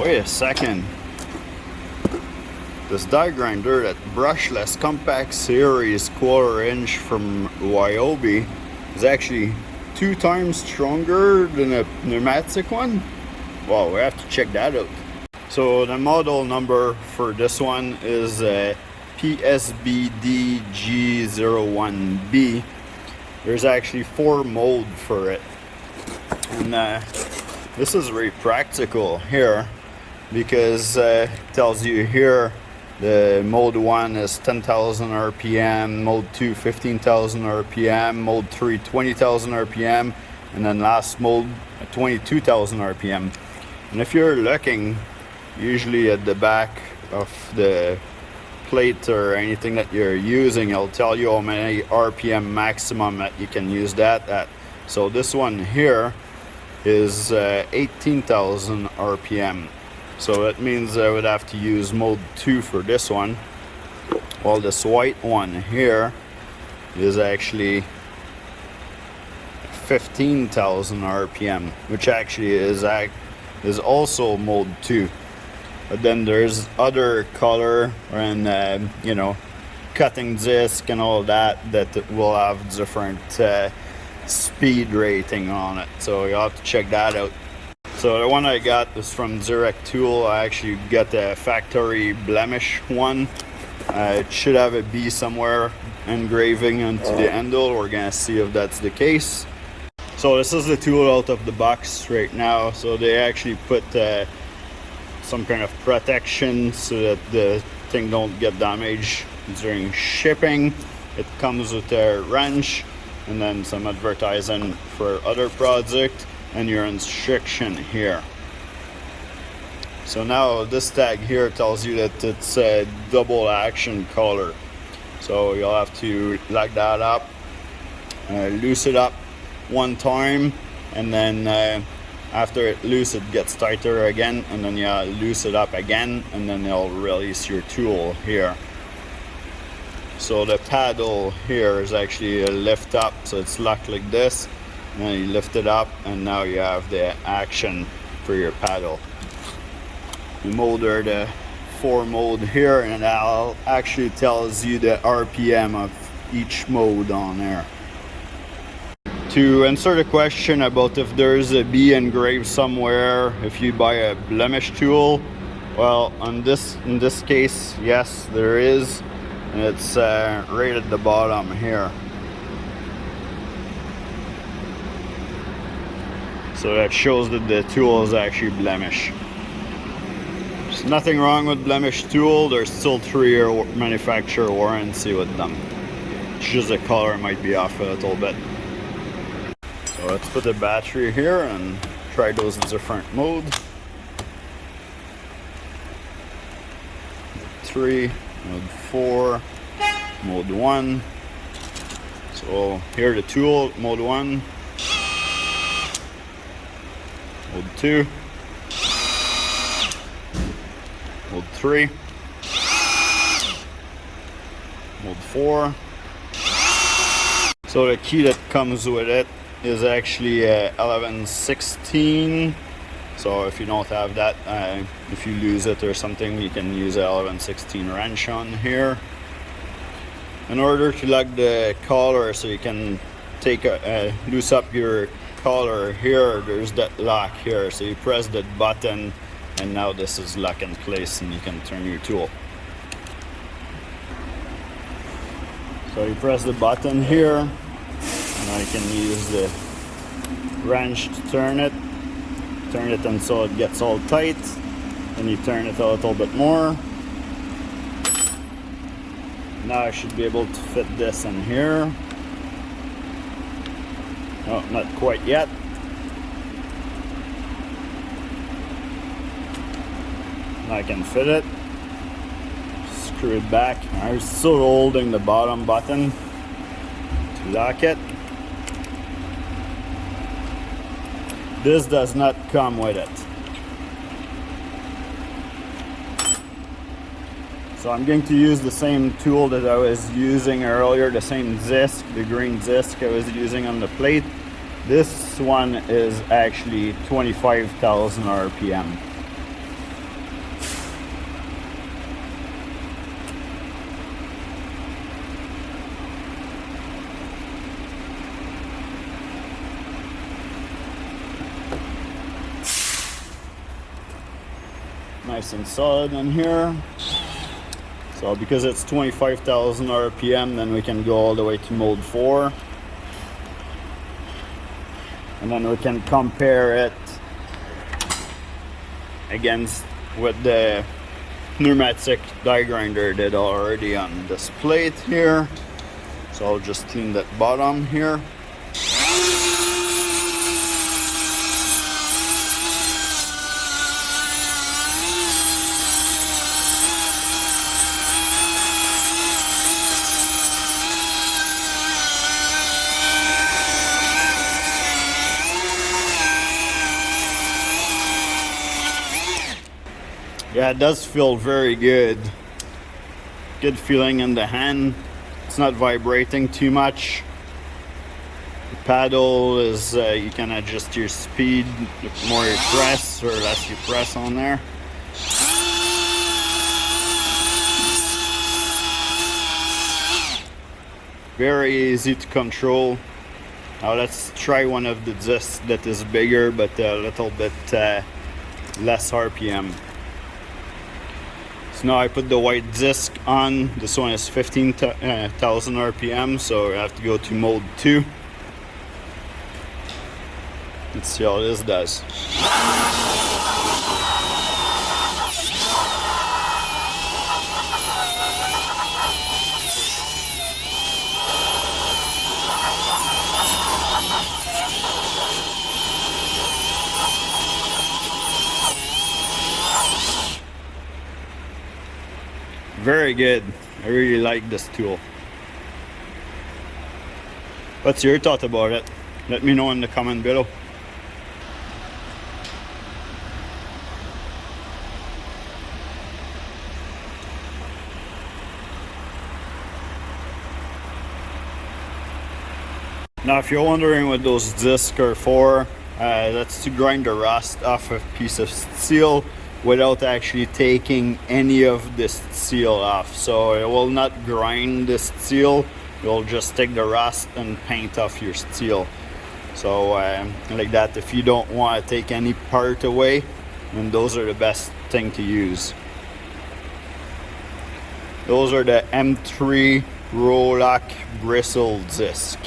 Wait a second. This die grinder, that brushless compact series 1/4 inch from RYOBI, is actually 2 times stronger than a pneumatic one. Wow, we have to check that out. So the model number for this one is PSBDG01B. There's actually 4 modes for it, and this is very practical here because it tells you here the mode 1 is 10,000 RPM, mode 2 15,000 RPM, mode 3 20,000 RPM, and then last mode 22,000 RPM. And if you're looking usually at the back of the plate or anything that you're using, it'll tell you how many RPM maximum that you can use that at. So this one here is 18,000 RPM. So that means I would have to use mode 2 for this one. While this white one here is actually 15,000 RPM, which actually is also mode 2. But then there's other color and you know, cutting disc and all that will have different speed rating on it. So you'll have to check that out. So the one I got is from Direct Tool. I actually got the factory blemish one. It should have a B somewhere engraving onto the handle. We're gonna see if that's the case. So this is the tool out of the box right now. So they actually put some kind of protection so that the thing don't get damaged during shipping. It comes with a wrench and then some advertising for other project and your instruction here. So now this tag here tells you that it's a double action color. So you'll have to lock that up, loose it up one time, and then after it loose, it gets tighter again, and then you loose it up again, and then it'll release your tool here. So the paddle here is actually a lift up, so it's locked like this, and then you lift it up, and now you have the action for your paddle. The mode are the 4 mode here, and that actually tells you the RPM of each mode on there. To answer the question about if there's a B engraved somewhere if you buy a blemish tool, well, in this case, yes, there is, and it's right at the bottom here. So that shows that the tool is actually blemish. There's nothing wrong with blemish tool. There's still 3-year manufacturer warranty with them. It's just the color might be off a little bit. So let's put the battery here and try those different modes. 3, mode 4, mode 1. So here the tool, mode 1, mode 2, mode 3, mode 4. So the key that comes with it is actually 1116. So if you don't have that, if you lose it or something, you can use a 1116 wrench on here. In order to lock the collar, so you can take loose up your collar here, there's that lock here. So you press that button, and now this is locked in place, and you can turn your tool. So you press the button here. Now you can use the wrench to turn it until it gets all tight, and you turn it a little bit more. Now I should be able to fit this in here. Oh, not quite yet. Now I can fit it. Screw it back. I'm still holding the bottom button to lock it. This does not come with it. So I'm going to use the same tool that I was using earlier, the same disc, the green disc I was using on the plate. This one is actually 25,000 RPM. nice and solid in here. So because it's 25,000 RPM, then we can go all the way to mode 4. And then we can compare it against what the pneumatic die grinder did already on this plate here. So I'll just clean that bottom here. Yeah, it does feel very good. Good feeling in the hand. It's not vibrating too much. The paddle is, you can adjust your speed. The more you press or less you press on there. Very easy to control. Now let's try one of the discs that is bigger but a little bit less RPM. So now I put the white disc on. This one is 15,000 RPM, so I have to go to mode 2. Let's see how this does. Very good. I really like this tool. What's your thought about it? Let me know in the comment below. Now if you're wondering what those discs are for, that's to grind the rust off a piece of steel without actually taking any of this steel off. So it will not grind the steel, it will just take the rust and paint off your steel. So like that, if you don't want to take any part away, then those are the best thing to use. Those are the M3 Roll-Lock bristle disc.